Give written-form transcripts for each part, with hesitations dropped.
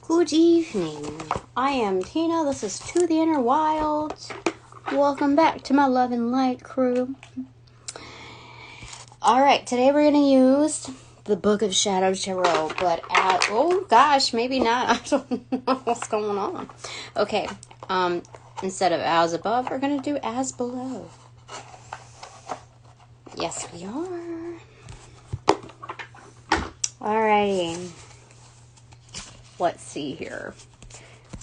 Good evening. I am Tina. This is To the Inner Wild. Welcome back to my Love and Light crew. Alright, today we're going to use the Book of Shadow Tarot, but oh gosh, maybe not. I don't know what's going on. Okay, instead of as above, we're going to do as below. Yes, we are. Alrighty. Let's see here.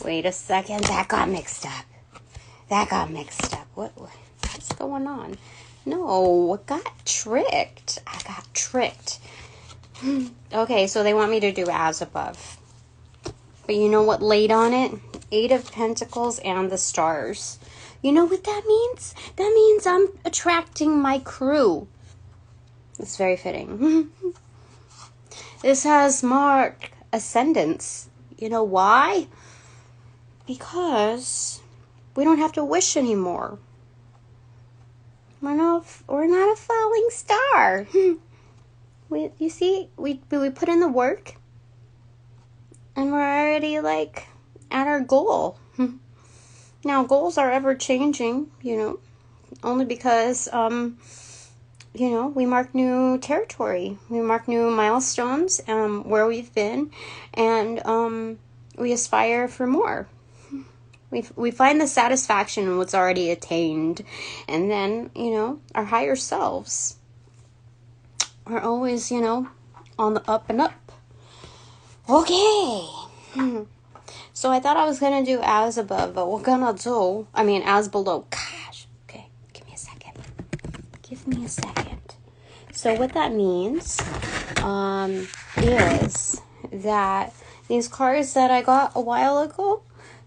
Wait a second. That got mixed up. What's going on? No, I got tricked. Okay, so they want me to do as above. But you know what laid on it? 8 of Pentacles and the stars. You know what that means? That means I'm attracting my crew. It's very fitting. This has marked ascendance. You know why? Because we don't have to wish anymore. We're not a falling star. You see, we put in the work, and we're already like at our goal. Now goals are ever changing, only because we mark new territory. We mark new milestones, where we've been, and we aspire for more. We find the satisfaction in what's already attained, and then, our higher selves are always, on the up and up. Okay. So I thought I was going to do as above, but we're going to do, as below. Gosh. Okay, give me a second. So what that means is that these cards that I got a while ago,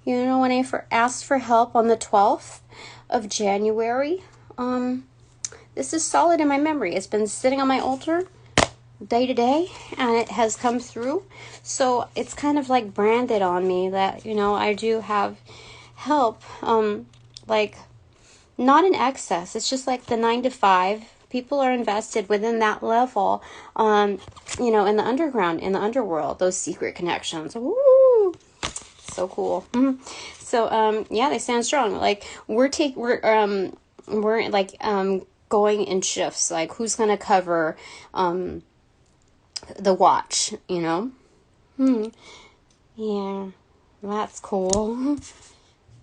when I asked for help on the 12th of January, this is solid in my memory. It's been sitting on my altar day to day, and it has come through. So it's kind of like branded on me that, I do have help, not in excess. It's just like the 9 to 5. People are invested within that level, in the underground, in the underworld, those secret connections. Woo! So cool. So, they stand strong. Like, we're going in shifts. Like, who's going to cover, the watch, Yeah, that's cool.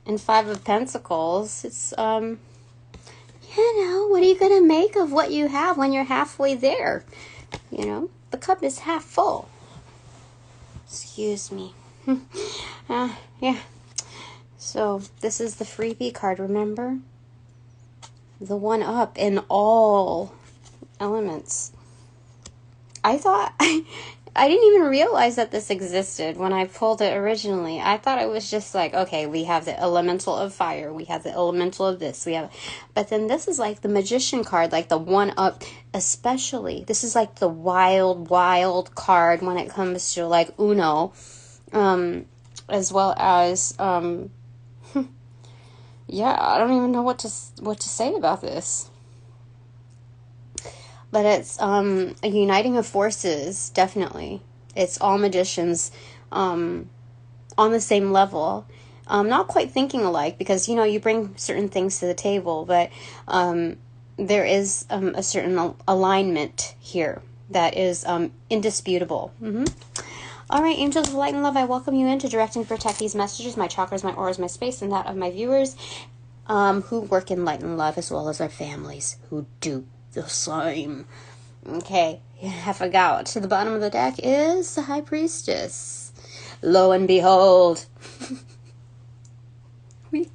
And 5 of Pentacles, it's, what are you going to make of what you have when you're halfway there? The cup is half full. Excuse me. Yeah. So, this is the freebie card, remember? The one up in all elements. I thought, I didn't even realize that this existed when I pulled it originally. I thought it was just like, okay, we have the elemental of fire, we have the elemental of this, but then this is like the magician card, like the one up especially. This is like the wild card when it comes to like Uno, as well as, I don't even know what to say about this. But it's a uniting of forces, definitely. It's all magicians on the same level. Not quite thinking alike, because, you bring certain things to the table, but there is a certain alignment here that is indisputable. All right, angels of light and love, I welcome you in to direct and protect these messages, my chakras, my auras, my space, and that of my viewers who work in light and love, as well as our families who do the same. Okay, I forgot. To the bottom of the deck is the High Priestess. Lo and behold, we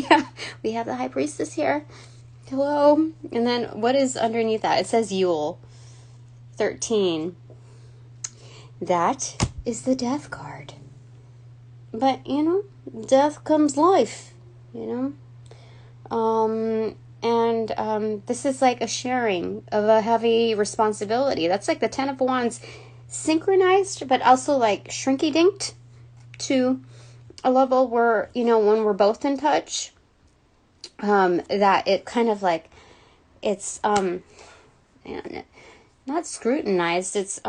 have the High Priestess here. Hello. And then what is underneath that? It says Yule 13. That is the Death card. But death comes life. And this is like a sharing of a heavy responsibility. That's like the 10 of Wands synchronized, but also like shrinky-dinked to a level where, when we're both in touch, that it kind of like, it's, not scrutinized. It's,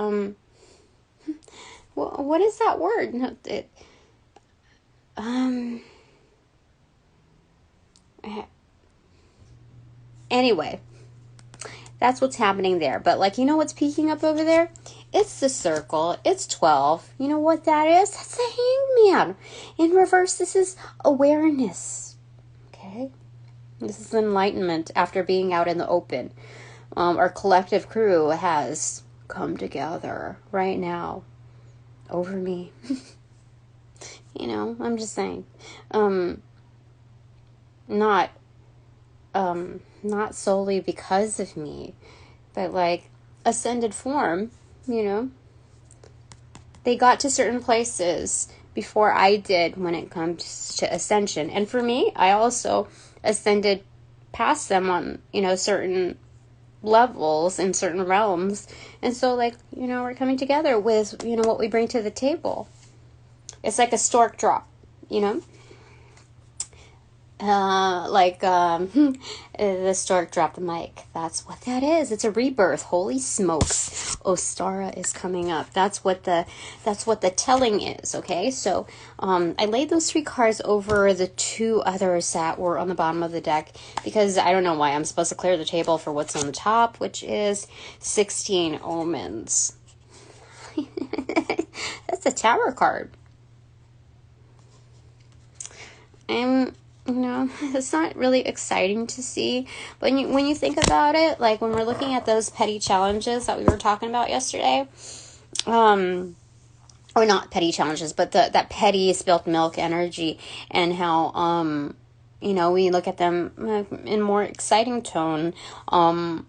what is that word? Anyway, that's what's happening there. But like, you know what's peeking up over there? It's the circle. It's 12. You know what that is? That's the hangman. In reverse, this is awareness. Okay? This is enlightenment after being out in the open. Our collective crew has come together right now over me. You know, I'm just saying. Not solely because of me, but like ascended form, you know. They got to certain places before I did when it comes to ascension. And for me, I also ascended past them on, you know, certain levels in certain realms. And so, like, you know, we're coming together with, you know, what we bring to the table. It's like a stork drop, you know? The stork dropped the mic. That's what that is. It's a rebirth. Holy smokes. Ostara is coming up. That's what the telling is, okay? So, I laid those 3 cards over the 2 others that were on the bottom of the deck because I don't know why I'm supposed to clear the table for what's on the top, which is 16 omens. That's a tower card. And you know, it's not really exciting to see, but when you think about it, like when we're looking at those petty challenges that we were talking about yesterday, or not petty challenges, but that petty spilt milk energy, and how you know, we look at them in more exciting tone, and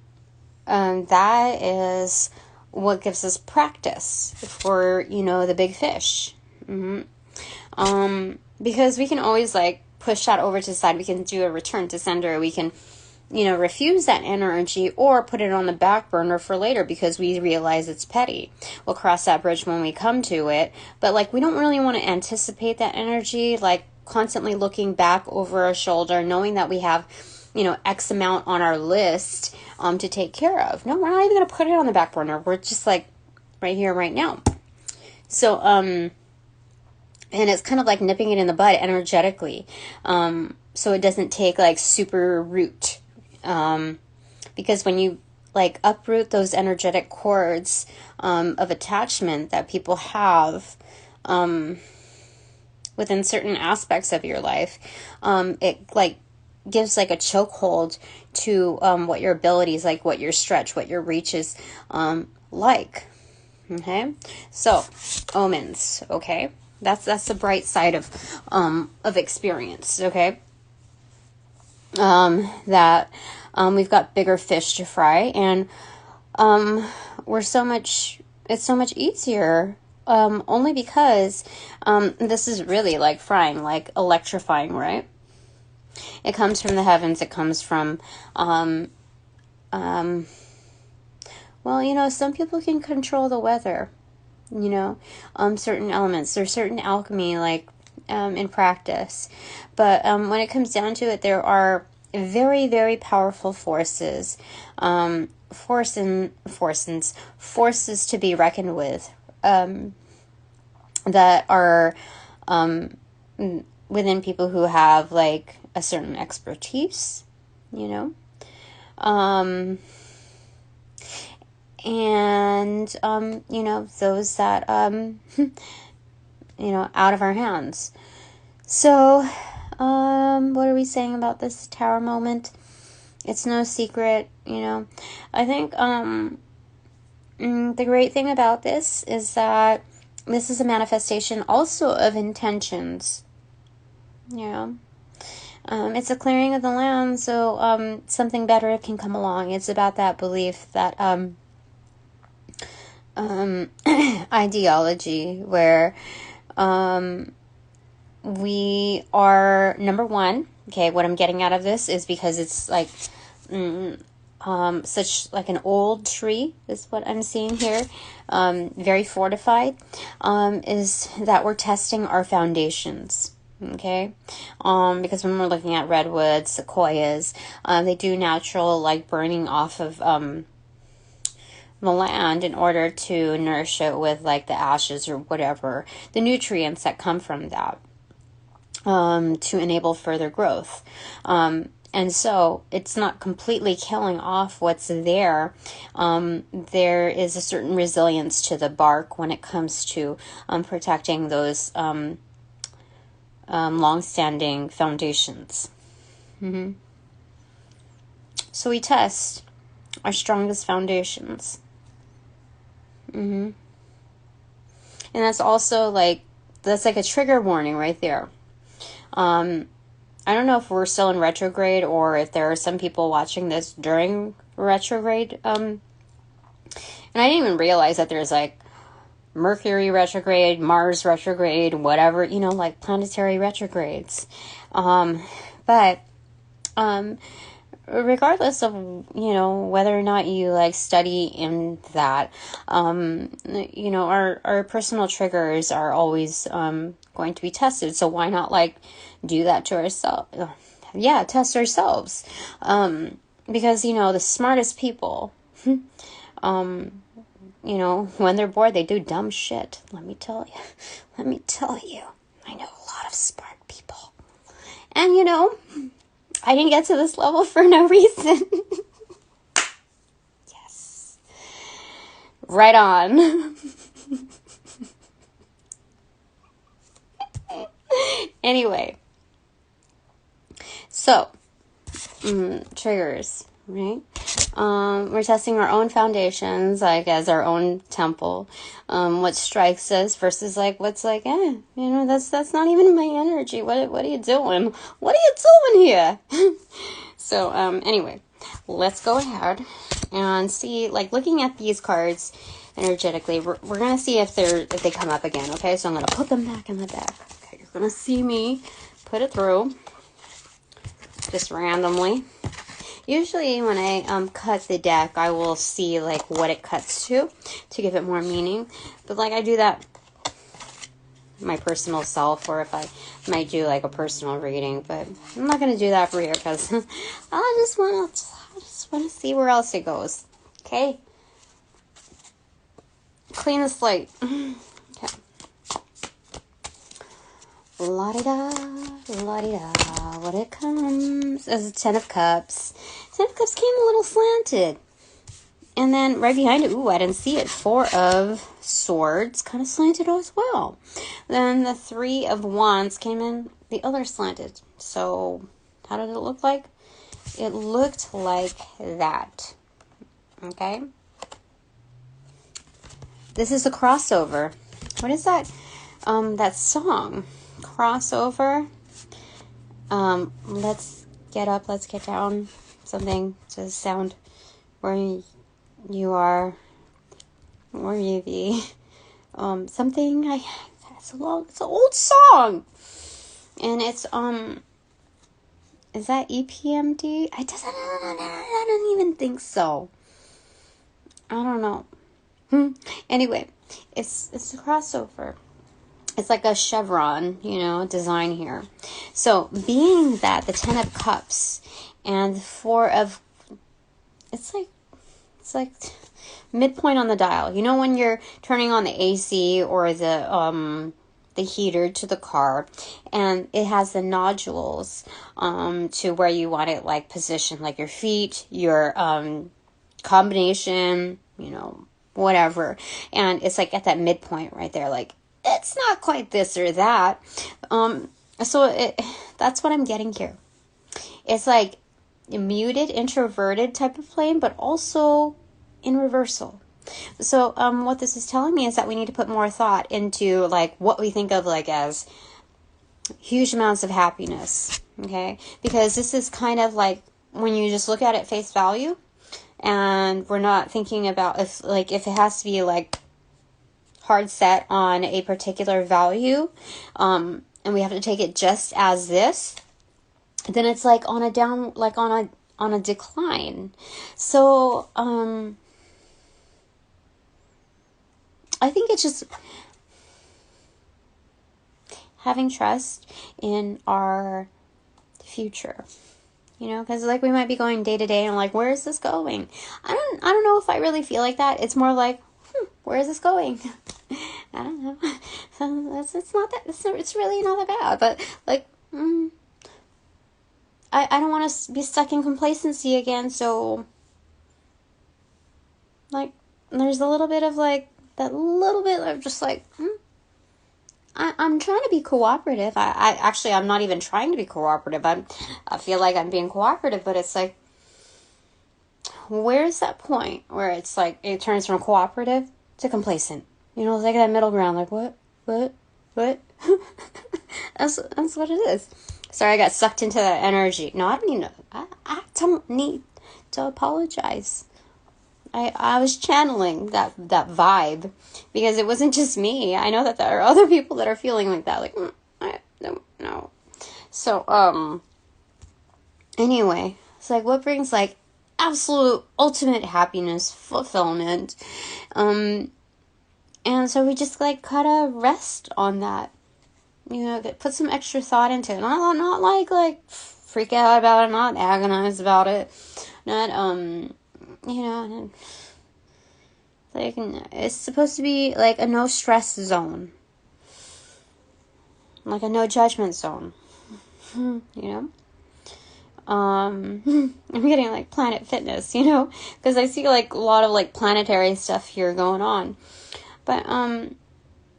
that is what gives us practice for, you know, the big fish. Because we can always like push that over to the side. We can do a return to sender. We can, you know, refuse that energy or put it on the back burner for later because we realize it's petty. We'll cross that bridge when we come to it. But like, we don't really want to anticipate that energy, like constantly looking back over our shoulder, knowing that we have, you know, X amount on our list to take care of. No, we're not even going to put it on the back burner. We're just like right here, right now. So, and it's kind of like nipping it in the bud energetically. So it doesn't take like super root. Because when you like uproot those energetic cords of attachment that people have within certain aspects of your life, it like gives like a chokehold to what your abilities, like what your stretch, what your reach is like. Okay? So, omens, okay? That's the bright side of experience, okay? That we've got bigger fish to fry, and it's so much easier, only because this is really like frying, like electrifying, right? It comes from the heavens. It comes from well, you know, some people can control the weather. You know, certain elements. There's certain alchemy, like, in practice. But when it comes down to it, there are very, very powerful forces. Forces to be reckoned with. That are within people who have, like, a certain expertise, you know. And, you know, those that, you know, out of our hands. So, what are we saying about this tower moment? It's no secret, you know. I think, the great thing about this is that this is a manifestation also of intentions, you know. It's a clearing of the land, so, something better can come along. It's about that belief that, ideology where we are number one. Okay, what I'm getting out of this is because it's like such like an old tree is what I'm seeing here, very fortified, is that we're testing our foundations. Okay, because when we're looking at redwoods, sequoias, they do natural like burning off of the land in order to nourish it with like the ashes or whatever, the nutrients that come from that. to enable further growth. And so it's not completely killing off what's there. There is a certain resilience to the bark when it comes to protecting those long-standing foundations. Mm-hmm. So we test our strongest foundations. Mm-hmm. And that's also that's like a trigger warning right there. I don't know if we're still in retrograde or if there are some people watching this during retrograde. And I didn't even realize that there's Mercury retrograde, Mars retrograde, whatever, planetary retrogrades. But regardless of, whether or not you study in that, our personal triggers are always going to be tested. So why not do that to ourselves? Yeah, test ourselves. Because, the smartest people, when they're bored, they do dumb shit. Let me tell you. I know a lot of smart people. And, I didn't get to this level for no reason. Yes. Right on. Anyway. So, triggers, right? We're testing our own foundations, as our own temple. What strikes us versus what's that's not even my energy. What are you doing? What are you doing here? So, anyway, let's go ahead and see, looking at these cards energetically, we're going to see if they come up again, okay? So I'm going to put them back in the deck. Okay, you're going to see me put it through just randomly. Usually when I cut the deck, I will see what it cuts to give it more meaning. But I do that my personal self, or if I might do a personal reading. But I'm not going to do that for here because I just want to see where else it goes. Okay? Clean the slate. Okay. La-di-da, la-di-da, what it comes as a 10 of Cups. 10 of Cups came a little slanted. And then right behind it, I didn't see it, 4 of Swords, kind of slanted as well. Then the 3 of Wands came in the other slanted. So, how did it look like? It looked like that. Okay? This is a crossover. What is that? That song. Crossover. Let's get up, let's get down. Something to sound where you are, where you be. Something it's an old song. And it's is that EPMD? I don't even think so. I don't know. Anyway, it's a crossover. It's like a chevron, design here. So, being that the 10 of Cups and the 4 of... It's like midpoint on the dial. When you're turning on the AC or the heater to the car, and it has the nodules to where you want it positioned, your feet, your combination, whatever. And it's at that midpoint right there, it's not quite this or that. So that's what I'm getting here. It's a muted, introverted type of flame, but also in reversal. So what this is telling me is that we need to put more thought into what we think of as huge amounts of happiness. Okay? Because this is kind of when you just look at it face value, and we're not thinking about if it has to be hard set on a particular value, and we have to take it just as this, then it's on a down, on a decline. So I think it's just having trust in our future. Because we might be going day to day and where is this going? I don't know if I really feel like that. It's more where is this going? I don't know. So it's really not that bad. But I don't want to be stuck in complacency again, so, like, there's a little bit of, like, that little bit of just, like, I'm trying to be cooperative. I'm not even trying to be cooperative. I feel like I'm being cooperative, but it's like, where's that point where it's like, it turns from cooperative to complacent? You know, it's like that middle ground, like, what? That's what it is. Sorry, I got sucked into that energy. No, I don't need to apologize. I was channeling that vibe because it wasn't just me. I know that there are other people that are feeling like that. Like, I don't know. So, anyway, it's like, what brings, like, absolute ultimate happiness, fulfillment, and so we just, like, gotta rest on that. You know, put some extra thought into it. Not like freak out about it, not agonize about it, not, you know, like, it's supposed to be, like, a no stress zone. Like a no judgment zone. You know? I'm getting, like, Planet Fitness, you know? Because I see, like, a lot of, like, planetary stuff here going on. But,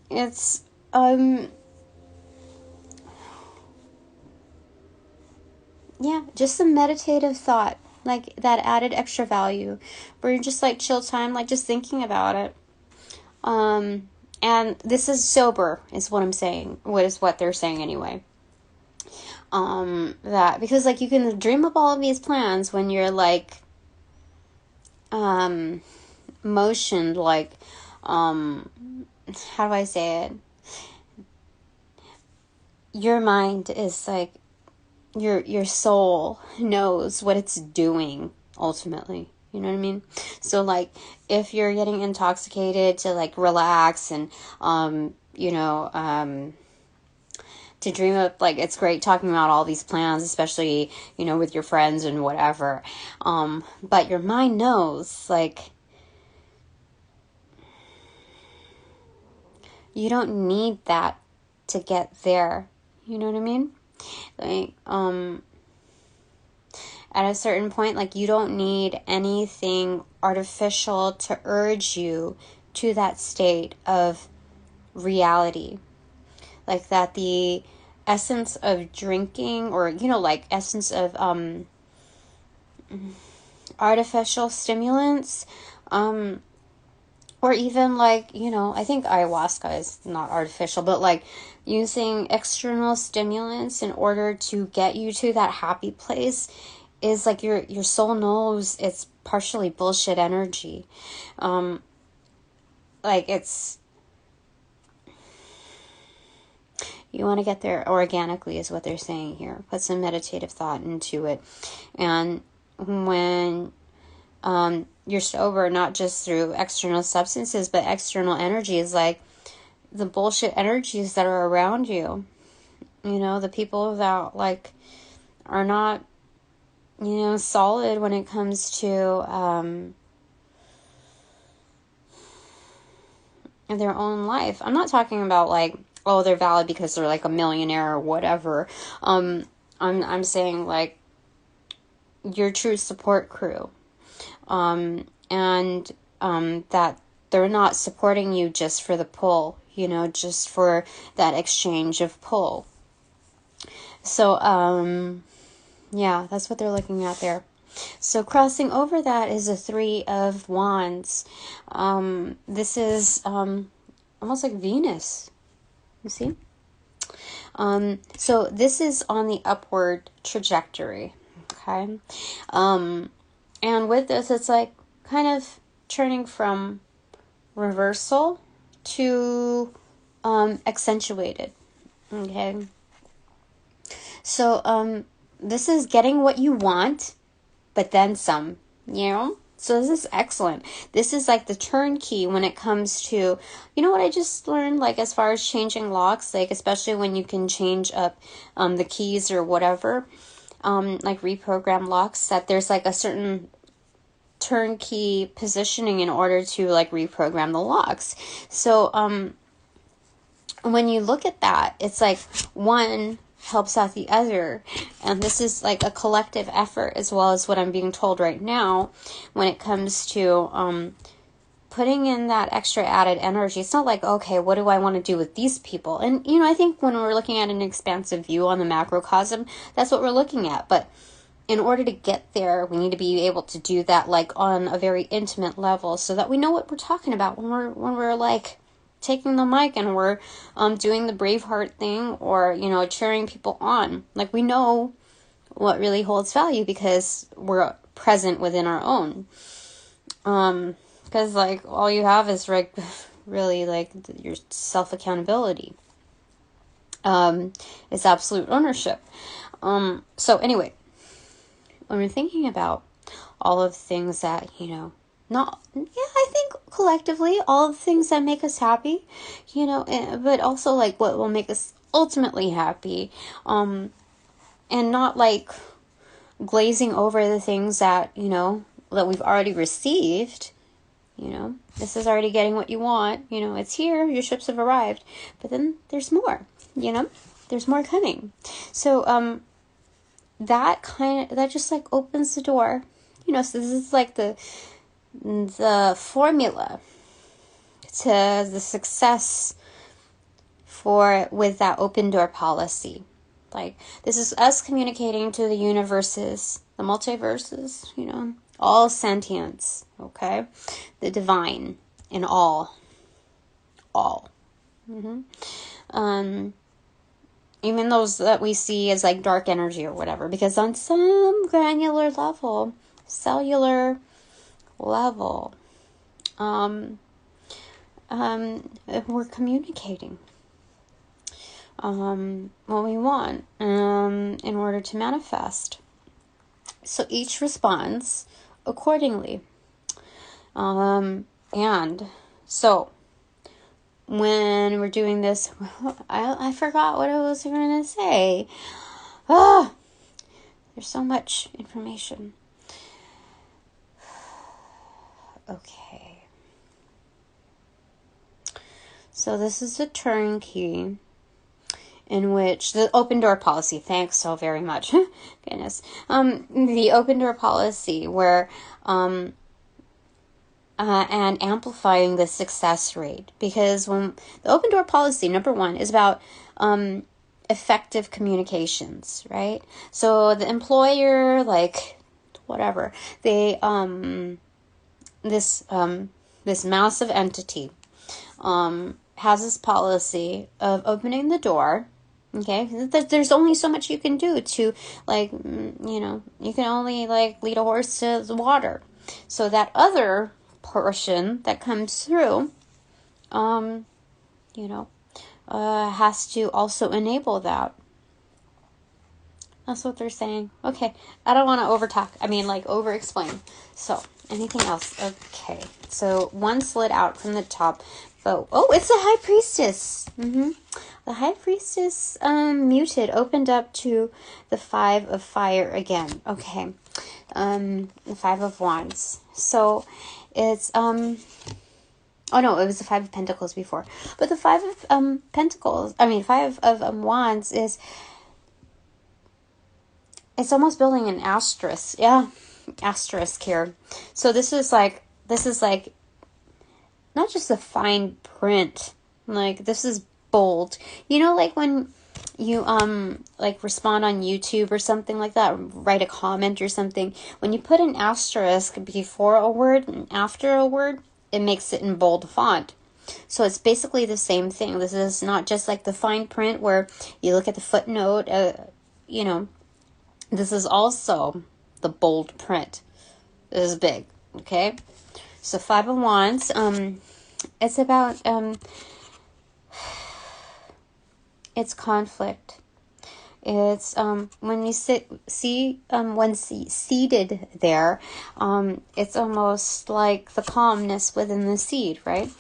it's, yeah, just some meditative thought, like that added extra value, where you're just like chill time, like just thinking about it. And this is sober, is what I'm saying. What they're saying anyway. That because like you can dream up all of these plans when you're like, motioned, like, how do I say it? Your mind is like, your soul knows what it's doing ultimately. You know what I mean? So like if you're getting intoxicated to like relax and to dream up, like it's great talking about all these plans, especially, you know, with your friends and whatever. But your mind knows, like, you don't need that to get there. You know what I mean? Like, at a certain point, like, you don't need anything artificial to urge you to that state of reality. Like, that the essence of drinking, or, you know, like, essence of, artificial stimulants, or even, like, you know, I think ayahuasca is not artificial, but, like, using external stimulants in order to get you to that happy place is, like, your soul knows it's partially bullshit energy. Like, it's, you want to get there organically is what they're saying here. Put some meditative thought into it. And when you're sober, not just through external substances, but external energies, like the bullshit energies that are around you. You know, the people that, like, are not, you know, solid when it comes to their own life. I'm not talking about, like, oh, they're valid because they're, like, a millionaire or whatever. I'm saying, like, your true support crew. And that they're not supporting you just for the pull, you know, just for that exchange of pull. So, yeah, that's what they're looking at there. So crossing over that is a 3 of Wands. This is almost like Venus. You see? So this is on the upward trajectory. Okay? And with this, it's like kind of turning from reversal to accentuated. Okay? So, this is getting what you want, but then some, you know? So this is excellent. This is like the turnkey when it comes to, you know what I just learned, like as far as changing locks, like especially when you can change up the keys or whatever, like reprogram locks, that there's like a certain turnkey positioning in order to like reprogram the locks. So when you look at that, it's like, one, helps out the other. And this is like a collective effort, as well as what I'm being told right now when it comes to putting in that extra added energy. It's not like, okay, what do I want to do with these people? And, I think when we're looking at an expansive view on the macrocosm, that's what we're looking at. But in order to get there, we need to be able to do that like on a very intimate level, so that we know what we're talking about when we're like taking the mic and we're doing the Braveheart thing, or cheering people on. Like, we know what really holds value because we're present within our own. Because like all you have is really like your self accountability. It's absolute ownership. So anyway, when we're thinking about all of the things that, I think collectively, all of the things that make us happy, but also like what will make us ultimately happy, and not like glazing over the things that, that we've already received. This is already getting what you want, it's here, your ships have arrived, but then there's more, there's more coming. So, that just like opens the door, so this is like the formula to the success with that open door policy. Like, this is us communicating to the universes, the multiverses, all sentience, okay? The divine in all. Even those that we see as like dark energy or whatever, because on some granular level, cellular level, we're communicating what we want in order to manifest. So each responds accordingly. And so when we're doing this, I forgot what I was going to say. There's so much information. Okay. So this is a turnkey in which the open door policy, thanks so very much. Goodness. The open door policy where, and amplifying the success rate, because when the open door policy, number one, is about, effective communications, right? So the employer, like, whatever, they, this massive entity, has this policy of opening the door. Okay, there's only so much you can do to, like, you can only, like, lead a horse to the water. So that other portion that comes through, has to also enable that. That's what they're saying. Okay, I don't want to over-explain. So, anything else? Okay, so one slid out from the top. But, it's the High Priestess. The High Priestess muted, opened up to the Five of Fire again. Okay, the Five of Wands. So, it's, it was the Five of Pentacles before. But the Five of Five of Wands is, it's almost building an asterisk. Yeah, asterisk here. So this is like not just a fine print. Like, this is bold. Like when you respond on YouTube or something like that, write a comment or something, when you put an asterisk before a word and after a word, it makes it in bold font. So it's basically the same thing. This is not just like the fine print where you look at the footnote, this is also the bold print. This is big, okay? So Five of Wands, it's about, it's conflict. It's, when you when seated there, it's almost like the calmness within the seed, right?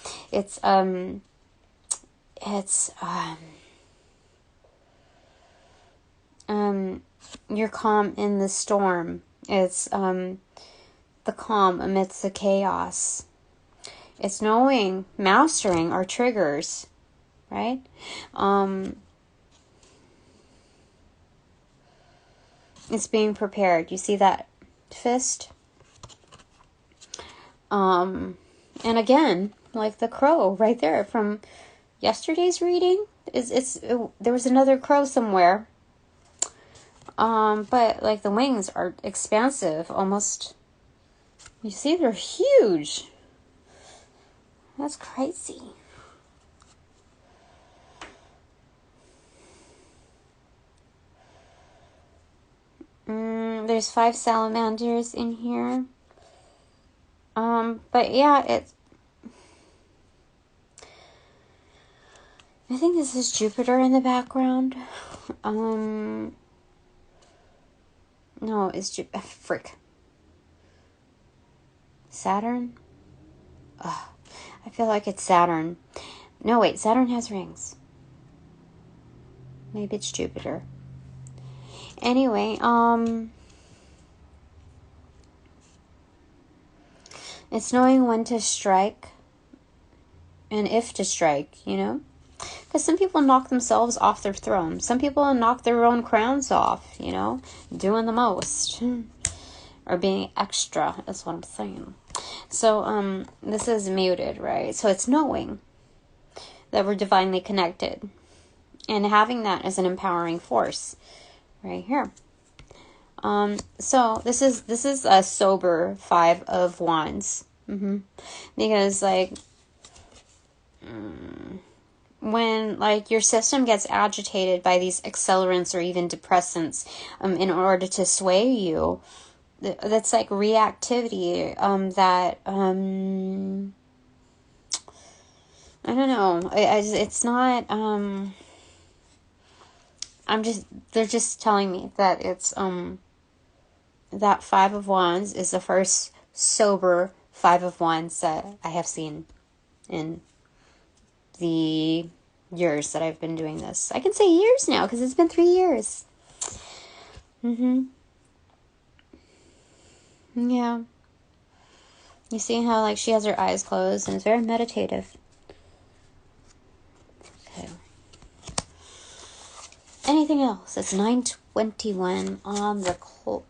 You're calm in the storm. It's, the calm amidst the chaos. It's mastering our triggers, right? It's being prepared. You see that fist? And again, like the crow right there from yesterday's reading, there was another crow somewhere. But like the wings are expansive, almost. You see, they're huge. That's crazy. There's 5 salamanders in here. But yeah, I think this is Jupiter in the background. No, it's frick. Saturn? Ugh, I feel like it's Saturn. No, wait, Saturn has rings. Maybe it's Jupiter. Anyway, it's knowing when to strike and if to strike, you know? Because some people knock themselves off their throne. Some people knock their own crowns off, you know? Doing the most. Or being extra, is what I'm saying. So, this is muted, right? So it's knowing that we're divinely connected. And having that as an empowering force. Right here. So this is a sober 5 of Wands. Because, like, when, like, your system gets agitated by these accelerants or even depressants, in order to sway you, that's like reactivity, that, I don't know, it's not, they're just telling me that it's, that 5 of Wands is the first sober 5 of Wands that I have seen in the years that I've been doing this. I can say years now because it's been 3 years. Yeah. You see how, like, she has her eyes closed and it's very meditative. Okay. Anything else? It's 9:21 on the clock.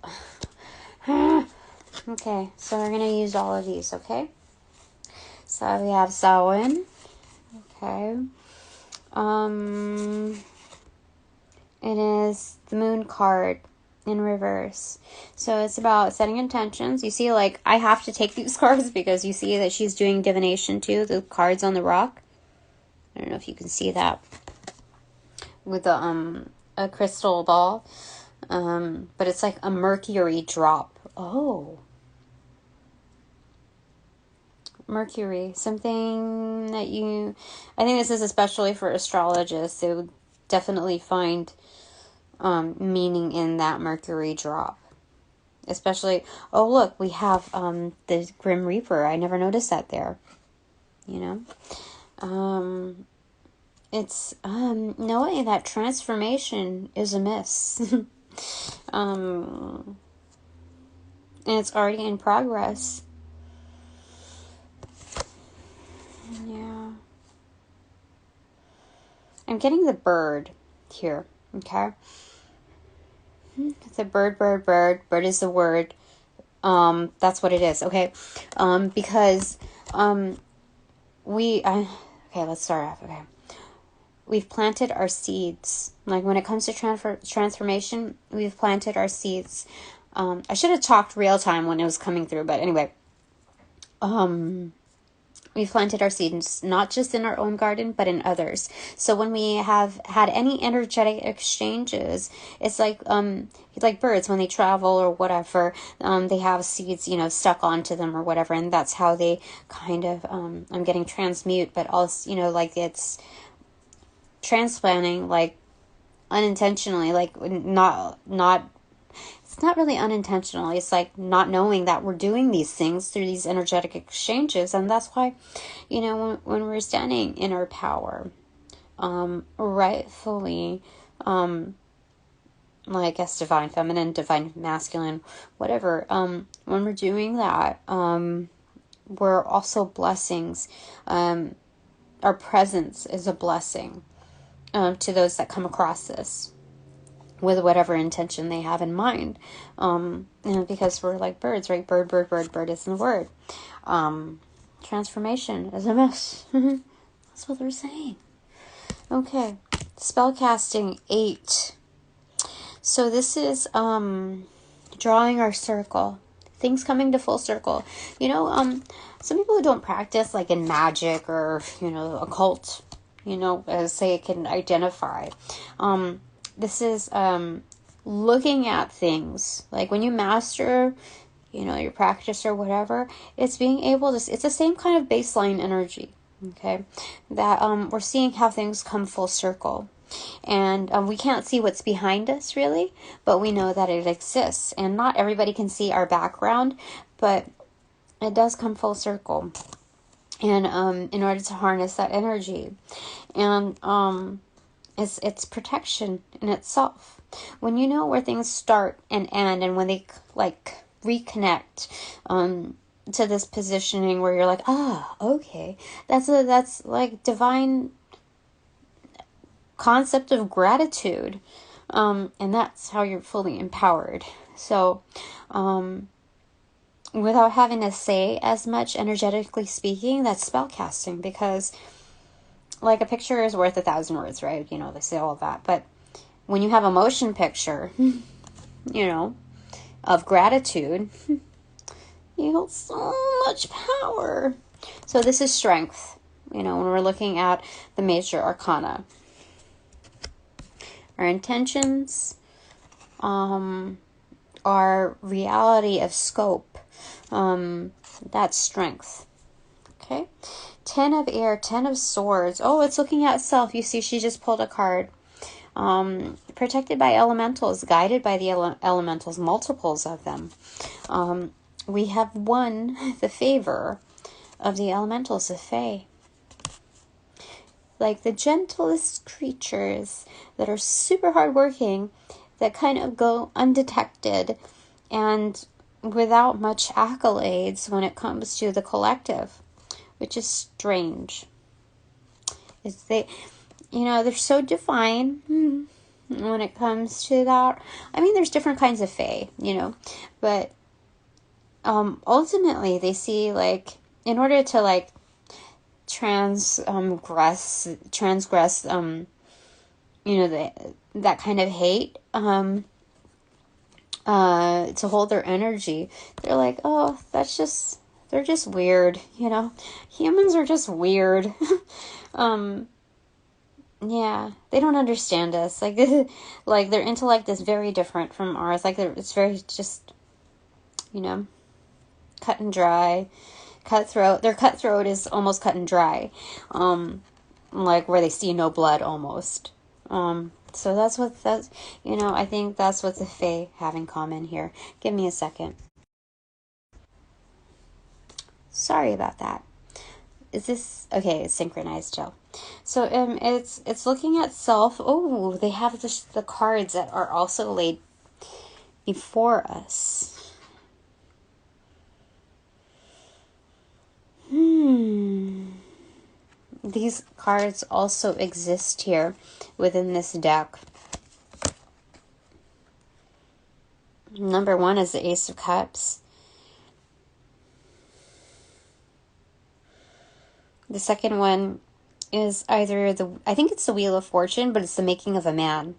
Okay, so we're going to use all of these, okay? So we have Samhain. Okay. It is the Moon card in reverse. So it's about setting intentions. You see, like, I have to take these cards because you see that she's doing divination too, the cards on the rock. I don't know if you can see that. With a crystal ball. But it's like a mercury drop. Oh. Mercury. Something that I think this is especially for astrologists. They would definitely find meaning in that Mercury drop. Especially, oh look, we have the Grim Reaper. I never noticed that there. You know? It's knowing that transformation is amiss. And it's already in progress. Yeah. I'm getting the bird here, okay? It's a bird. Bird is the word. That's what it is, okay? Because, okay, let's start off, okay? We've planted our seeds. Like, when it comes to transformation, we've planted our seeds. I should have talked real time when it was coming through, but anyway. We've planted our seeds, not just in our own garden, but in others. So when we have had any energetic exchanges, it's like birds, when they travel or whatever, they have seeds, stuck onto them or whatever. And that's how they kind of, I'm getting transmute, but also, like it's transplanting, like unintentionally, like not it's not really unintentional. It's like not knowing that we're doing these things through these energetic exchanges. And that's why, when we're standing in our power, rightfully, like as divine feminine, divine masculine, whatever, when we're doing that, we're also blessings. Our presence is a blessing to those that come across this. with whatever intention they have in mind. Because we're like birds, right? Bird, bird, bird, bird is the word. Transformation is a mess. That's what they're saying. Okay. Spellcasting 8. So this is drawing our circle. Things coming to full circle. Some people who don't practice like in magic or, occult, as say it can identify. This is looking at things. Like when you master, your practice or whatever, it's being able to, it's the same kind of baseline energy, okay? That we're seeing how things come full circle. And we can't see what's behind us really, but we know that it exists. And not everybody can see our background, but it does come full circle. And in order to harness that energy. And it's protection in itself. When you know where things start and end, and when they like reconnect to this positioning where you're like, okay, that's like divine concept of gratitude, and that's how you're fully empowered. So without having to say as much, energetically speaking, that's spellcasting, because like a picture is worth 1,000 words, right? They say all of that. But when you have a motion picture, of gratitude, you hold so much power. So this is strength, when we're looking at the major arcana. Our intentions, our reality of scope, that's strength. Okay. 10 of air, 10 of swords. Oh, it's looking at self. You see, she just pulled a card. Protected by elementals, guided by the elementals, multiples of them. We have won the favor of the elementals, the Fae. Like the gentlest creatures that are super hardworking, that kind of go undetected and without much accolades when it comes to the collective, which is strange. They're so defined when it comes to that. I mean, there's different kinds of Fae, but ultimately they see, like, in order to like transgress that kind of hate, to hold their energy, they're like, oh, they're just weird, humans are just weird. Yeah, they don't understand us. Like, like their intellect is very different from ours. Like, it's very just, cut and dry, cutthroat. Their cutthroat is almost cut and dry, like where they see no blood almost. So that's I think that's what the Fae have in common here. Give me a second. Sorry about that. Is this okay? It's synchronized still. So it's looking at self. Oh, they have the cards that are also laid before us. These cards also exist here within this deck. Number 1 is the Ace of Cups. The second one is either I think it's the Wheel of Fortune, but it's the making of a man.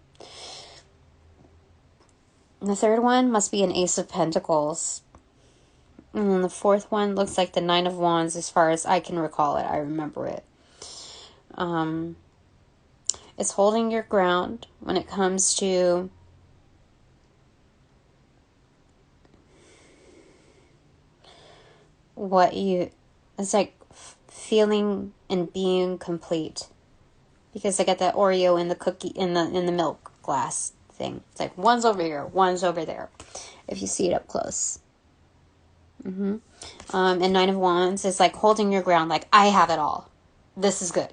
And the third one must be an Ace of Pentacles. And then the fourth one looks like the Nine of Wands, as far as I can recall it. I remember it. It's holding your ground when it comes to it's like feeling and being complete. Because I got that Oreo in the cookie, in the milk glass thing. It's like one's over here, one's over there, if you see it up close. And Nine of Wands is like holding your ground, like, I have it all. This is good.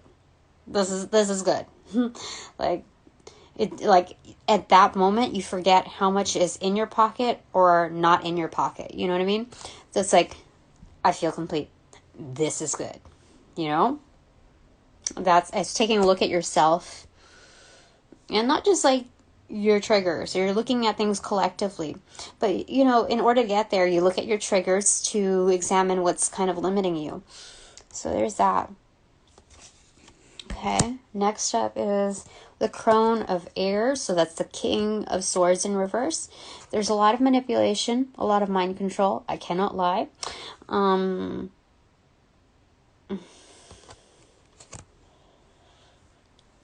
This is good. Like at that moment you forget how much is in your pocket or not in your pocket. You know what I mean? So it's like, I feel complete. This is good. It's taking a look at yourself, and not just like your triggers. You're looking at things collectively. But, you know, in order to get there, you look at your triggers to examine what's kind of limiting you. So there's that. Okay, next up is the crone of air. So that's the king of swords in reverse. There's a lot of manipulation, a lot of mind control. I cannot lie.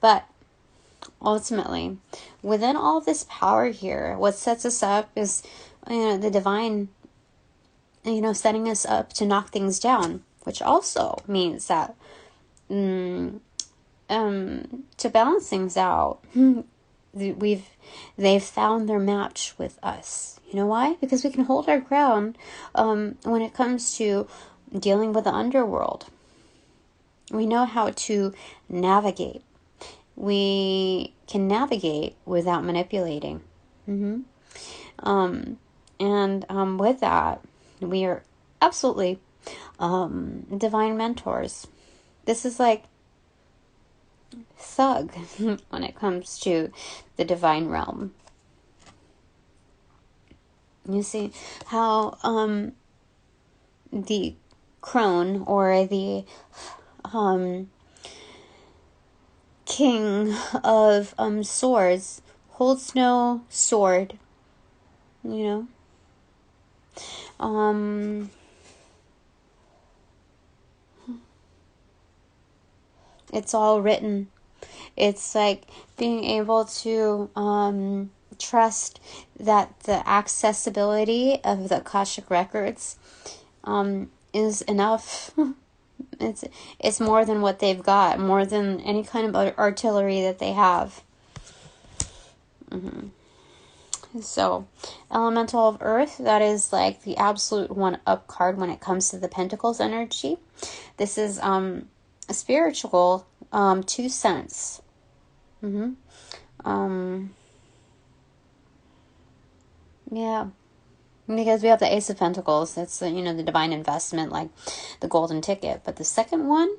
But ultimately, within all this power here, what sets us up is, you know, the divine, you know, setting us up to knock things down, which also means that to balance things out, they've found their match with us. You know why? Because we can hold our ground when it comes to dealing with the underworld. We know how to navigate. We can navigate without manipulating. And with that, we are absolutely divine mentors. This is like thug when it comes to the divine realm. You see how the crone, or the king of swords, holds no sword, you know. It's all written. It's like being able to trust that the accessibility of the Akashic records is enough. It's more than what they've got, more than any kind of artillery that they have. So, Elemental of Earth, that is like the absolute one-up card when it comes to the Pentacles energy. This is a spiritual 2 cents. Yeah. Because we have the Ace of Pentacles. That's, you know, the divine investment, like the golden ticket. But the second one,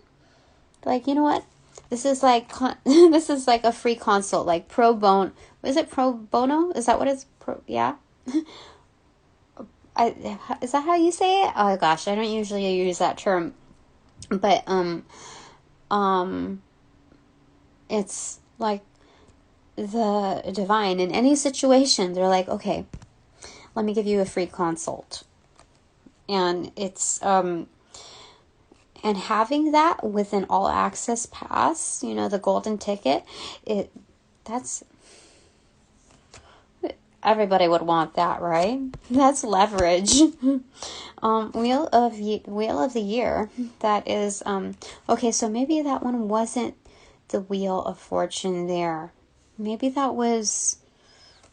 like, you know what? This is like this is like a free consult, like pro bono. Is it pro bono? Is that what it's yeah? Is that how you say it? Oh gosh, I don't usually use that term. But it's like the divine in any situation. They're like, okay, let me give you a free consult. And it's and having that with an all access pass, you know, the golden ticket, that's, everybody would want that, right? That's leverage. Wheel of the Year, that is okay, so maybe that one wasn't the Wheel of Fortune there. Maybe that was,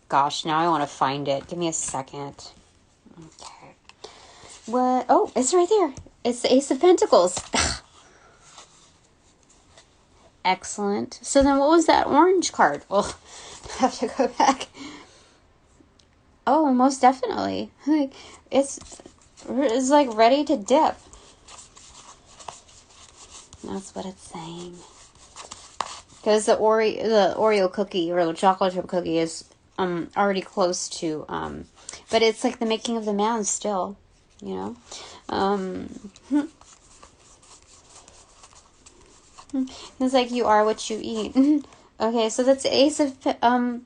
gosh, now I want to find it. Give me a second. Okay. What? Oh, it's right there. It's the Ace of Pentacles. Excellent. So then what was that orange card? Well, I have to go back. Oh, most definitely. Like, it's like ready to dip. That's what it's saying. Because the Oreo cookie, or the chocolate chip cookie, is already close to but it's like the making of the man still, you know. It's like you are what you eat. Okay, so that's Ace of oh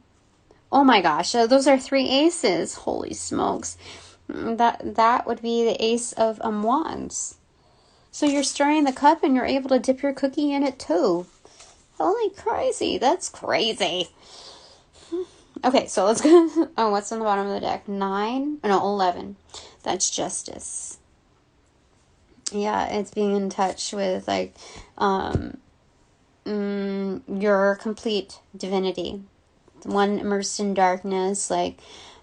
my gosh, so those are 3 aces. Holy smokes. That would be the Ace of Wands. So you're stirring the cup and you're able to dip your cookie in it too. Holy crazy. That's crazy. Okay, so let's go. Oh, what's on the bottom of the deck? 11. That's Justice. Yeah, it's being in touch with, like, your complete divinity. One immersed in darkness, like,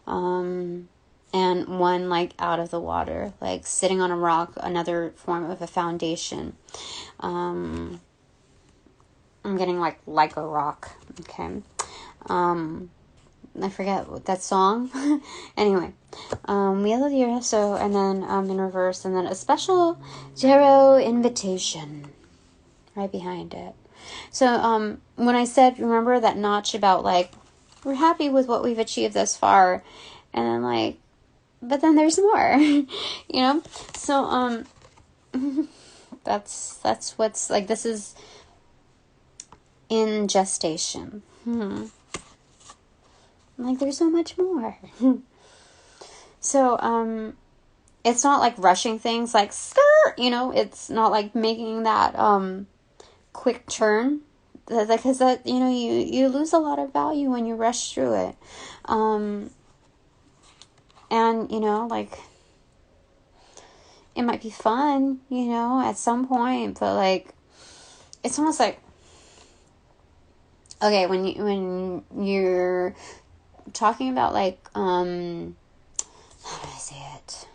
and one, like, out of the water, like, sitting on a rock, another form of a foundation. I'm getting, like a rock, okay? I forget what that song. Anyway, Wheel of the Year, so, and then in reverse, and then a special tarot invitation right behind it. So when I said, remember that notch about, like, we're happy with what we've achieved thus far. And then like, but then there's more, you know? So, that's what's like, this is in gestation. Like, there's so much more. So, it's not like rushing things like, you know, it's not like making that, quick turn, because that, you know, you lose a lot of value when you rush through it. And, you know, like, it might be fun, you know, at some point, but like, it's almost like, okay, when you're talking about like, how do I say it?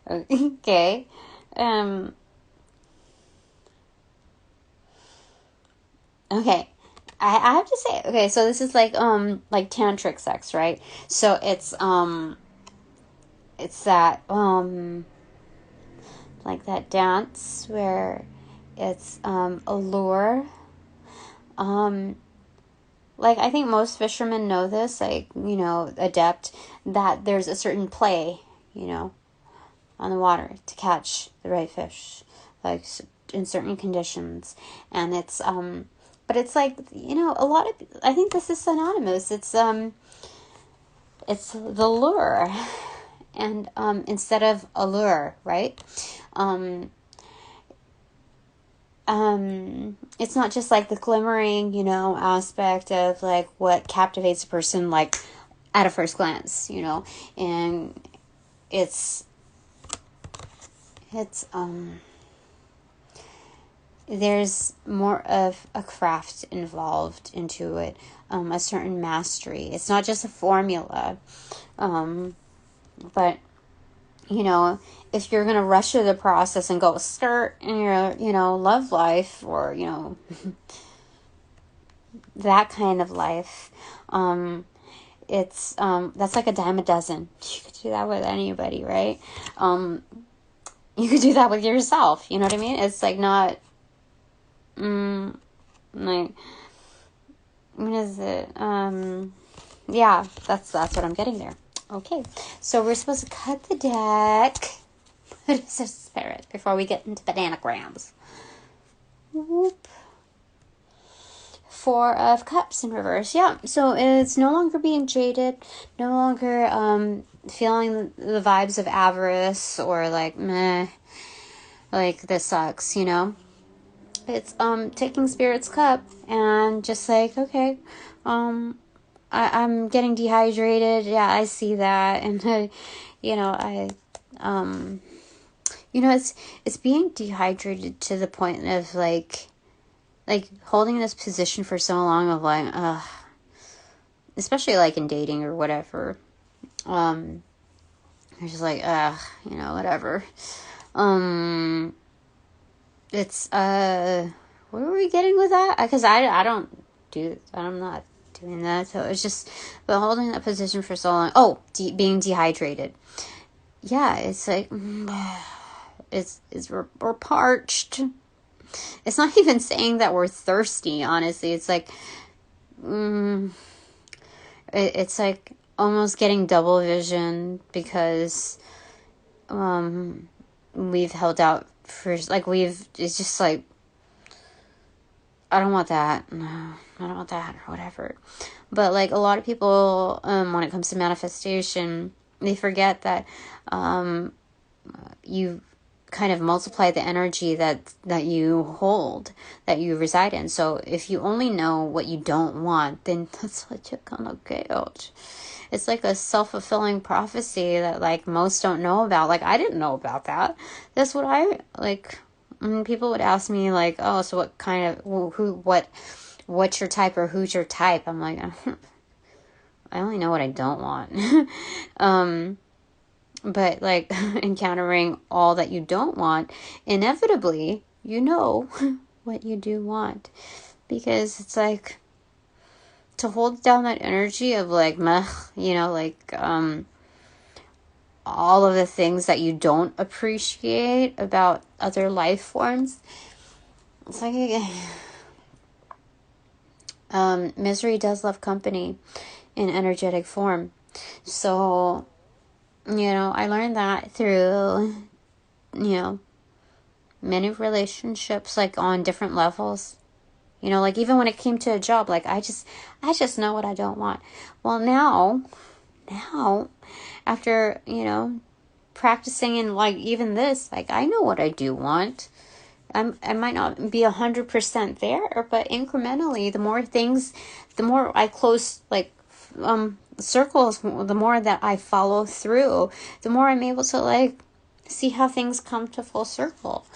Okay, okay. I have to say, okay, so this is like tantric sex, right? So it's that, like that dance where it's, allure. Like, I think most fishermen know this, like, you know, adept, that there's a certain play, you know, on the water to catch the right fish, like, in certain conditions. And it's, but it's like, you know, a lot of, I think this is synonymous. It's the lure, and, instead of allure, right? It's not just like the glimmering, you know, aspect of like what captivates a person, like at a first glance, you know, and it's, there's more of a craft involved into it, a certain mastery. It's not just a formula, but, you know, if you're going to rush through the process and go skirt in your, you know, love life, or, you know, that kind of life, it's, that's like a dime a dozen. You could do that with anybody, right? You could do that with yourself, you know what I mean? It's like not, like, what is it? Yeah, that's what I'm getting there. Okay, so we're supposed to cut the deck. What is a spirit before we get into bananagrams? Whoop. Four of Cups in reverse. Yeah, so it's no longer being jaded, no longer feeling the vibes of avarice or like meh, like this sucks, you know. It's taking Spirit's cup and just like, okay, I'm getting dehydrated. Yeah, I see that, and you know, you know, it's being dehydrated to the point of like holding this position for so long of like, especially like in dating or whatever. You're just like, you know, whatever. It's, what are we getting with that? Because I'm not doing that. So it's just, but holding that position for so long. Oh, being dehydrated. Yeah, it's like, we're parched. It's not even saying that we're thirsty, honestly. It's like, it's like almost getting double vision because, we've held out for, like, it's just like, I don't want that. No, I don't want that, or whatever. But like a lot of people, when it comes to manifestation, they forget that, you kind of multiply the energy that you hold, that you reside in. So if you only know what you don't want, then that's what you're gonna get. It's like a self-fulfilling prophecy that like most don't know about. Like, I didn't know about that. That's what I like. When people would ask me like, oh, so what kind of, what's your type, or who's your type? I'm like, I only know what I don't want. But like encountering all that you don't want, inevitably, you know what you do want. Because it's like, to hold down that energy of like, meh, you know, like, all of the things that you don't appreciate about other life forms. It's like, Misery does love company in energetic form. So, I learned that through, many relationships, like on different levels. Like even when it came to a job, like I just know what I don't want. Well, now, after, practicing and like even this, like I know what I do want. I might not be 100% there, but incrementally, the more I close like circles, the more that I follow through, the more I'm able to like see how things come to full circle.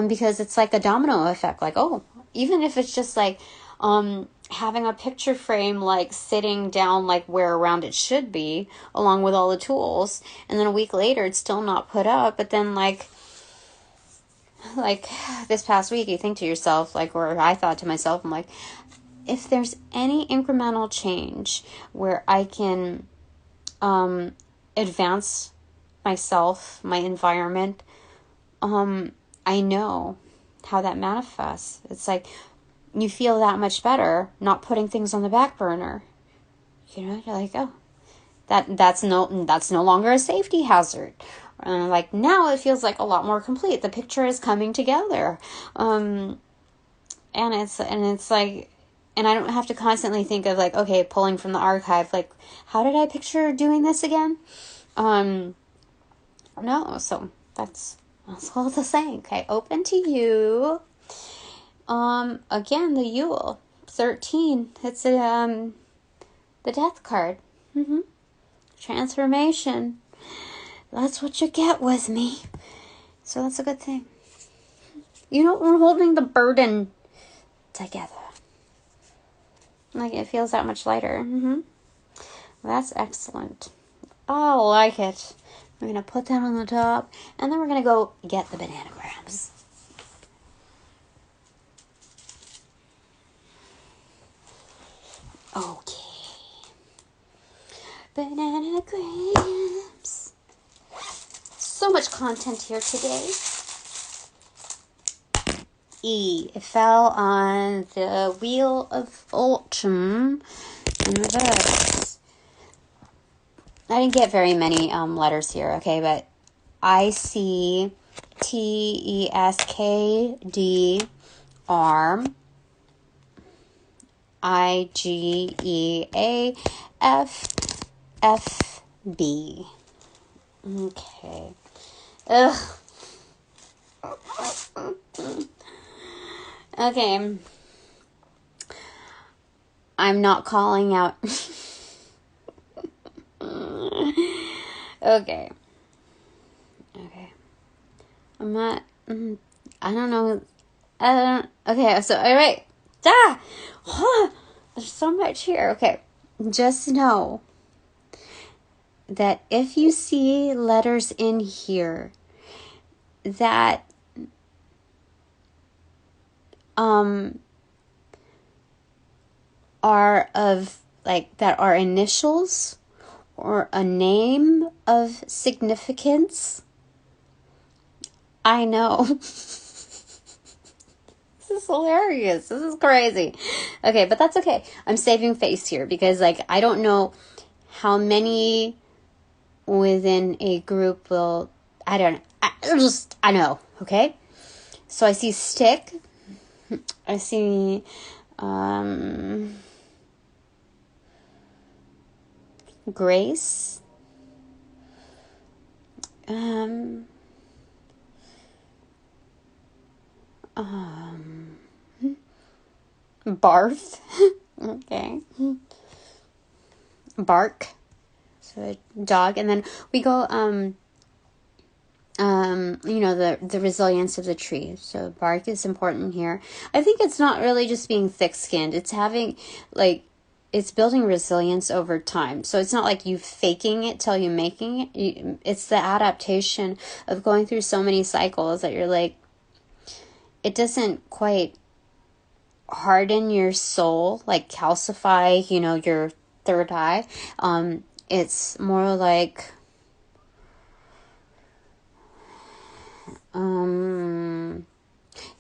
Because it's like a domino effect. Like, oh, even if it's just like having a picture frame like sitting down like where around it should be, along with all the tools, and then a week later it's still not put up, but then like this past week you think to yourself, like, or I thought to myself, I'm like, if there's any incremental change where I can advance myself, my environment, I know how that manifests. It's like you feel that much better not putting things on the back burner. You're like, oh, that's no longer a safety hazard. Like now it feels like a lot more complete. The picture is coming together. And it's like, and I don't have to constantly think of like, okay, pulling from the archive, like, how did I picture doing this again? No, so that's all the same. Okay, open to you. Again, the Yule 13. It's the death card. Transformation. That's what you get with me. So that's a good thing. We're holding the burden together. Like it feels that much lighter. That's excellent. I like it. We're going to put that on the top. And then we're going to go get the bananagrams. Okay. Bananagrams. So much content here today. E. It fell on the Wheel of Fortune in reverse. I didn't get very many letters here, okay, but I see TESKD IGEAFFB. Okay. Ugh. Okay. I'm not calling out. Okay. I'm not. I don't know. Okay, so, alright. There's so much here. Okay. Just know that if you see letters in here that are of like that are initials or a name of significance, I know. This is hilarious. This is crazy. Okay, but that's okay. I'm saving face here because like I don't know how many within a group will, I know, okay? So I see stick. I see grace. Barf. Okay. Bark. So a dog. And then we go the resilience of the tree. So bark is important here. I think it's not really just being thick-skinned. It's having it's building resilience over time. So it's not like you faking it till you making it. It's the adaptation of going through so many cycles that you're like, it doesn't quite harden your soul, like calcify, your third eye. It's more like,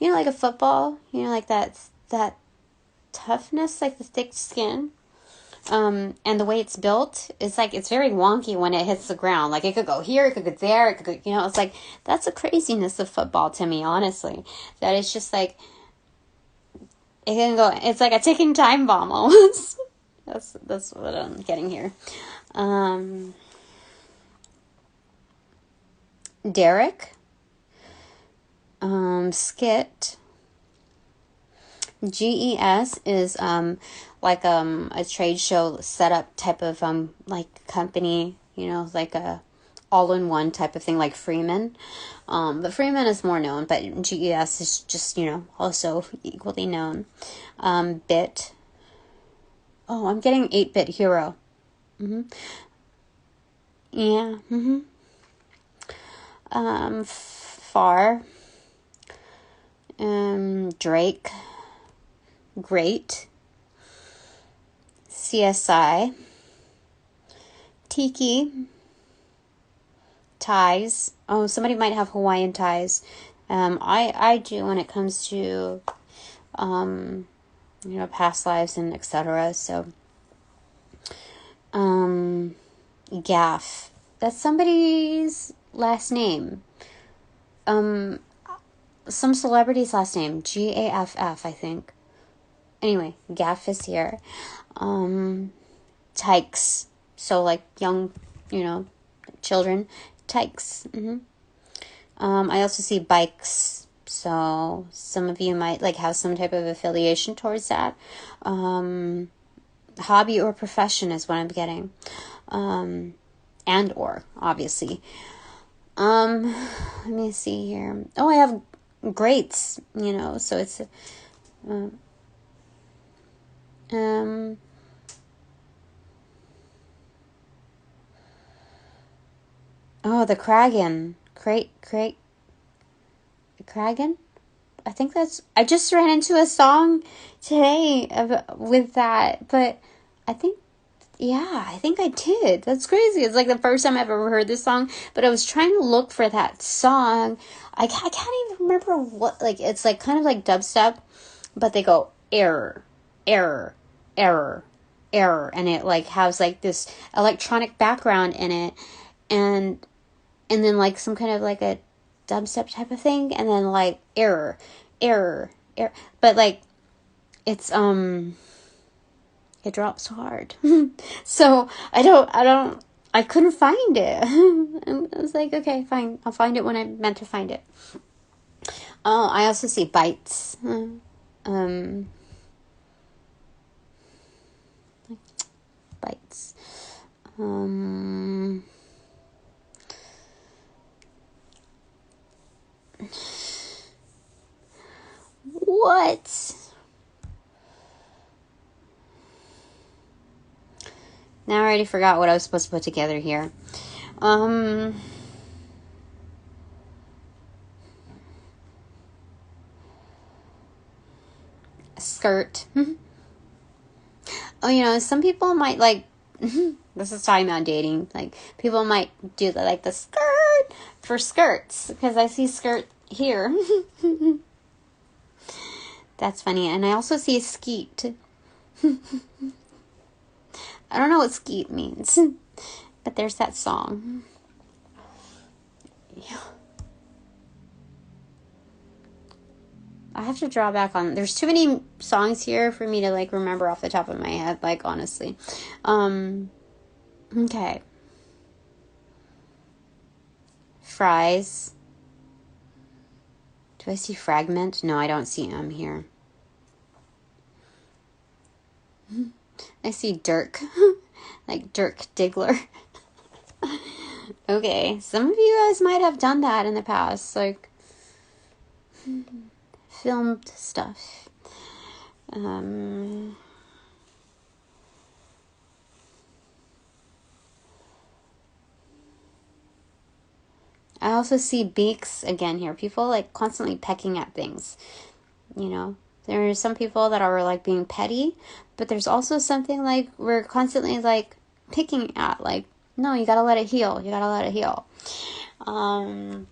like a football, like that toughness, like the thick skin. And the way it's built is like, it's very wonky when it hits the ground. Like, it could go here, it could go there, it could go, it's like, that's the craziness of football to me, honestly. That it's just like, it can go, it's like a ticking time bomb almost. That's what I'm getting here. Derek. Skit. GES is like a trade show setup type of like company, like a all-in-one type of thing, like Freeman. But Freeman is more known, but GES is just, also equally known. Bit. Oh, I'm getting 8-bit hero. Yeah. Far. Drake. Great. CSI. Tiki. Ties. Oh, somebody might have Hawaiian ties. I do when it comes to, past lives and etc. So, Gaff. That's somebody's last name. Some celebrity's last name. Gaff, I think. Anyway, Gaff is here. Tykes. So, like, young, children. Tykes. I also see bikes. So, some of you might, like, have some type of affiliation towards that. Hobby or profession is what I'm getting. And or, obviously. Let me see here. Oh, I have greats, so it's, oh, the Kragan. Kragan? I think I just ran into a song today with that, but I think I did. That's crazy. It's like the first time I've ever heard this song, but I was trying to look for that song. I can't even remember what, like, it's like kind of like dubstep, but they go error, error, error, error, and it like has like this electronic background in it, and then like some kind of like a dubstep type of thing, and then like error, error, error, but like it's it drops hard. So I couldn't find it. I was like, okay, fine, I'll find it when I meant to find it. Oh, I also see bites. Bites. What? Now I already forgot what I was supposed to put together here. Skirt. Oh, some people might like, this is talking about dating, like, people might do the skirt for skirts, because I see skirt here. That's funny. And I also see skeet. I don't know what skeet means, but there's that song. Yeah. I have to draw back on. There's too many songs here for me to like remember off the top of my head, like, honestly. Okay. Fries. Do I see fragment? No, I don't see M here. I see Dirk. Like Dirk Diggler. Okay, some of you guys might have done that in the past, like filmed stuff. I also see beaks again here. People like constantly pecking at things, There are some people that are like being petty, but there's also something like we're constantly like picking at, like, no, you gotta let it heal. You gotta let it heal. And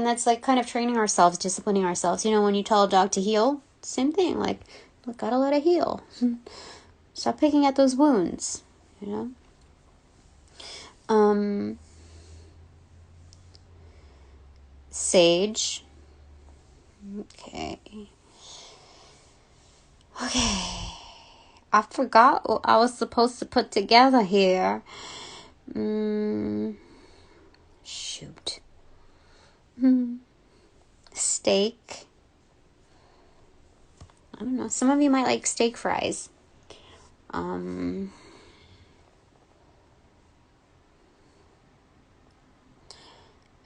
that's like kind of training ourselves, disciplining ourselves. When you tell a dog to heel, same thing. Like, Gotta let it heal. Stop picking at those wounds, Sage. Okay. I forgot what I was supposed to put together here. Shoot. Steak. I don't know. Some of you might like steak fries.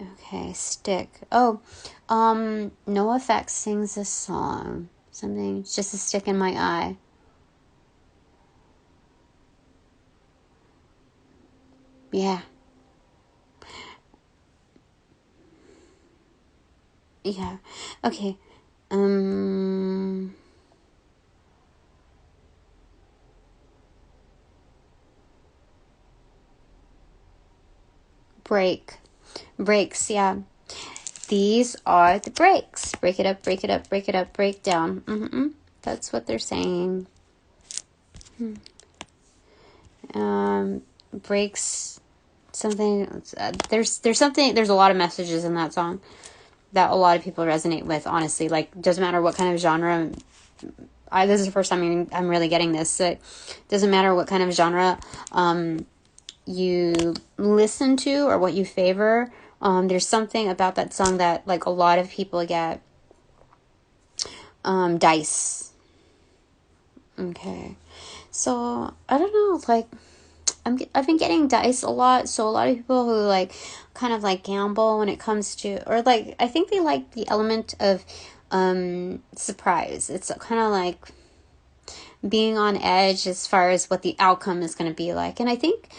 Okay, stick. Oh, NoFX sings this song. Something, it's just a stick in my eye. Yeah. Yeah. Okay. Breaks, yeah. These are the breaks. Break it up, break it up, break it up, break down. That's what they're saying. Breaks something. There's a lot of messages in that song that a lot of people resonate with, honestly. Like, doesn't matter what kind of genre. This is the first time I'm really getting this. So it doesn't matter what kind of genre you listen to or what you favor. There's something about that song that, like, a lot of people get. Dice. Okay. So, I don't know, like, I've been getting dice a lot, so a lot of people who, like, kind of, like, gamble when it comes to, or, like, I think they like the element of, surprise. It's kind of like being on edge as far as what the outcome is going to be like. And I think,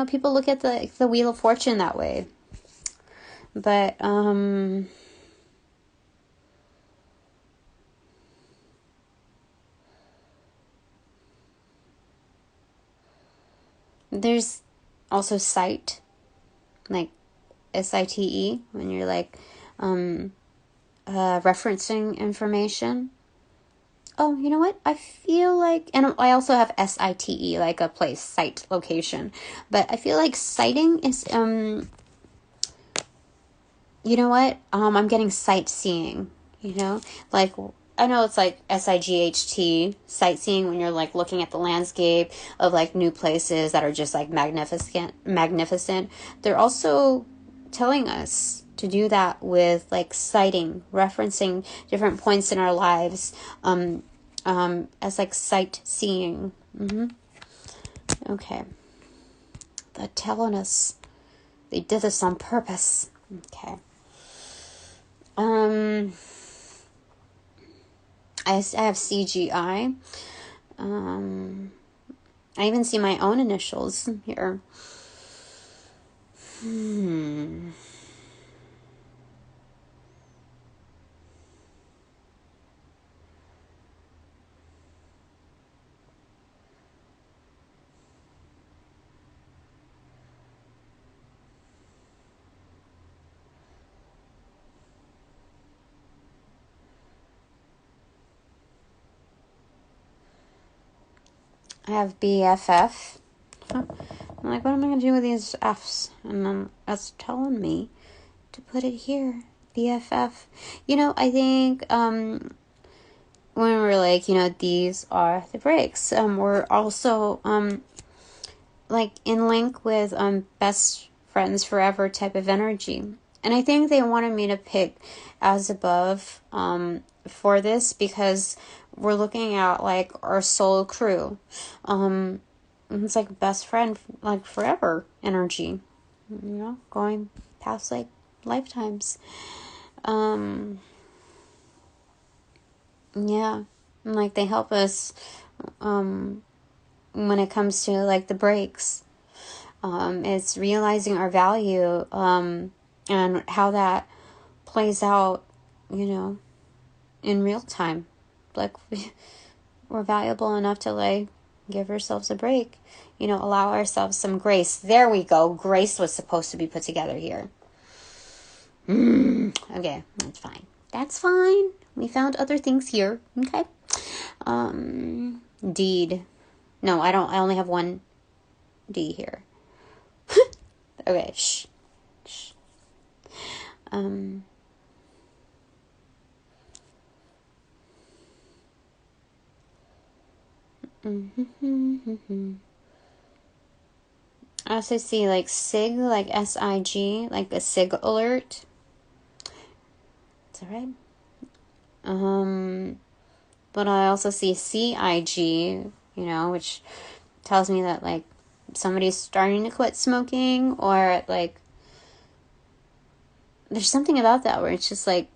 people look at the Wheel of Fortune that way. But, there's also sight, like SITE, when you're like referencing information. Oh, you know what? I feel like, and I also have SITE, like a place, site, location. But I feel like sighting is, you know what? I'm getting sightseeing, like, I know it's like SIGHT, sightseeing, when you're like looking at the landscape of like new places that are just like magnificent. They're also telling us to do that with like sighting, referencing different points in our lives, as like sightseeing. Okay. They're telling us they did this on purpose. Okay. I have CGI. I even see my own initials here. I have BFF. I'm like, what am I going to do with these F's? And then that's telling me to put it here. BFF. I think when we're like, these are the breaks. We're also like in link with best friends forever type of energy. And I think they wanted me to pick as above for this because we're looking at like our soul crew. It's like best friend, like forever energy, going past like lifetimes. Yeah, and like they help us when it comes to like the breaks. It's realizing our value and how that plays out, in real time. Like we're valuable enough to like give ourselves a break, allow ourselves some grace. There we go. Grace was supposed to be put together here. Okay, that's fine. We found other things here. Okay. Deed. No, I don't. I only have one D here. Okay, shh. I also see like SIG, like SIG, like a SIG alert. Is that right? But I also see CIG, which tells me that like somebody's starting to quit smoking, or like there's something about that where it's just like,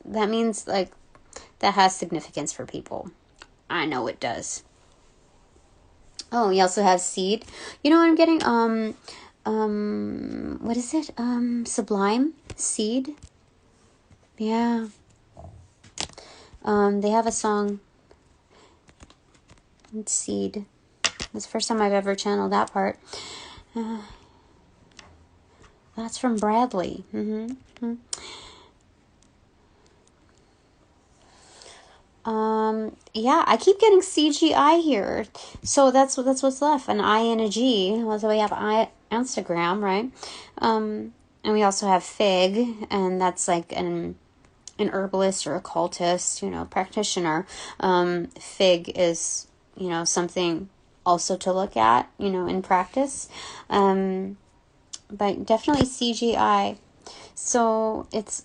that means like that has significance for people. I know it does. Oh, we also have seed. You know what I'm getting? What is it? Sublime seed. Yeah. They have a song. It's seed. It's the first time I've ever channeled that part. That's from Bradley. Yeah, I keep getting CGI here. So that's what's left. An I and a G. So we have Instagram, right? And we also have Fig, and that's like an herbalist or occultist, practitioner. Fig is, something also to look at, in practice. But definitely CGI. So it's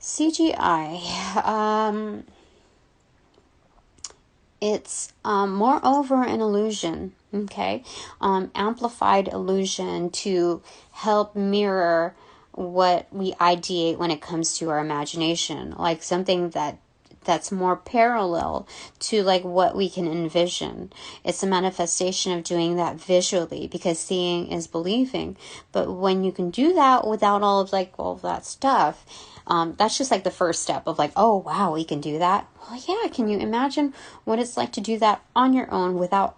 CGI. It's moreover an illusion, okay? Amplified illusion to help mirror what we ideate when it comes to our imagination, like something that's more parallel to like what we can envision. It's a manifestation of doing that visually, because seeing is believing. But when you can do that without all of that stuff, that's just like the first step of like, oh wow, we can do that. Well, yeah, can you imagine what it's like to do that on your own without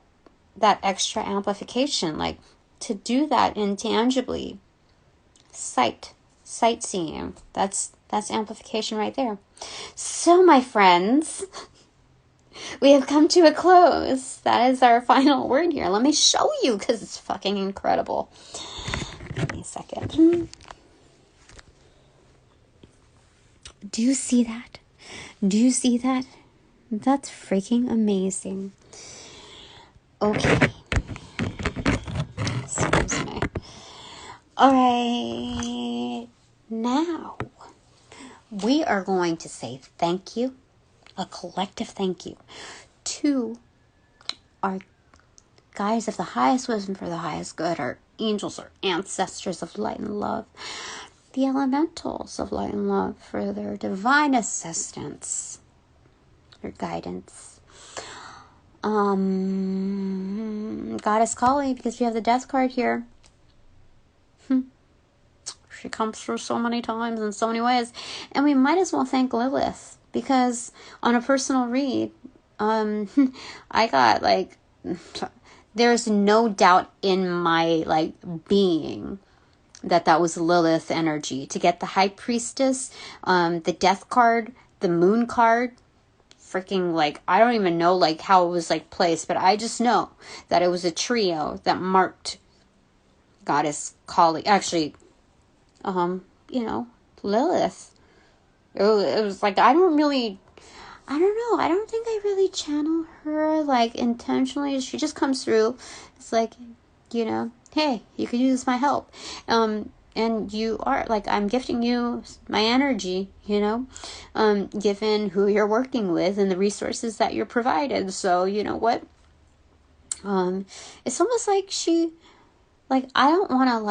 that extra amplification? Like to do that intangibly. Sightseeing. That's amplification right there. So, my friends, we have come to a close. That is our final word here. Let me show you, because it's fucking incredible. Give me a second. Do you see that? Do you see that? That's freaking amazing. Okay. Excuse me. Alright. Now, we are going to say thank you, a collective thank you, to our guides of the highest wisdom for the highest good, our angels, our ancestors of light and love, the elementals of light and love for their divine assistance, their guidance. Goddess Kali, because we have the death card here. She comes through so many times in so many ways. And we might as well thank Lilith, because on a personal read, I got there's no doubt in my being that was Lilith energy. To get the High Priestess, the Death card, the Moon card, freaking I don't even know how it was placed, but I just know that it was a trio that marked Goddess Kali. Actually, Lilith. It was I don't know. I don't think I really channel her intentionally. She just comes through. It's hey, you could use my help. And you are I'm gifting you my energy, given who you're working with and the resources that you're provided. So you know what? It's almost she, I don't want to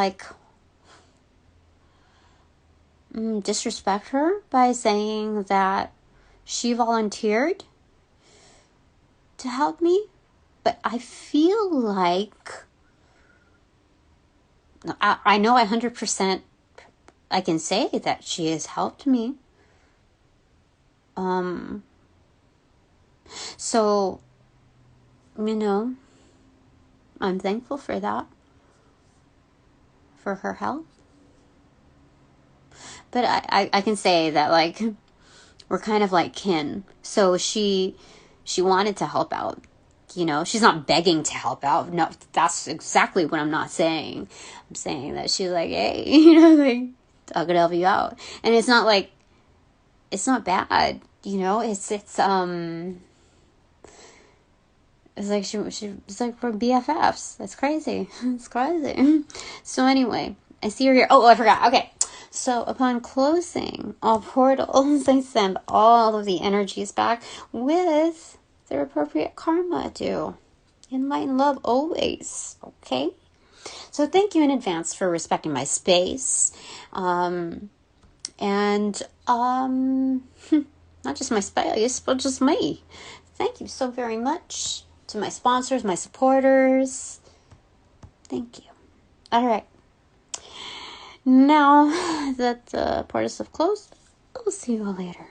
disrespect her by saying that she volunteered to help me, but I feel I know 100% I can say that she has helped me. So, I'm thankful for that, for her help. But I can say that we're kind of like kin. So she wanted to help out. You know, she's not begging to help out. No, that's exactly what I'm not saying. I'm saying that she's like, hey, you know, like, I could help you out. And it's not like, it's not bad, you know, it's like it's like we're BFFs. That's crazy. It's crazy. So anyway, I see her here. Oh, I forgot. Okay. So upon closing all portals, I send all of the energies back with their appropriate karma due. In light and love always. Okay? So thank you in advance for respecting my space. And not just my space, but just me. Thank you so very much to my sponsors, my supporters. Thank you. All right. Now that the portals have closed, I'll see you all later.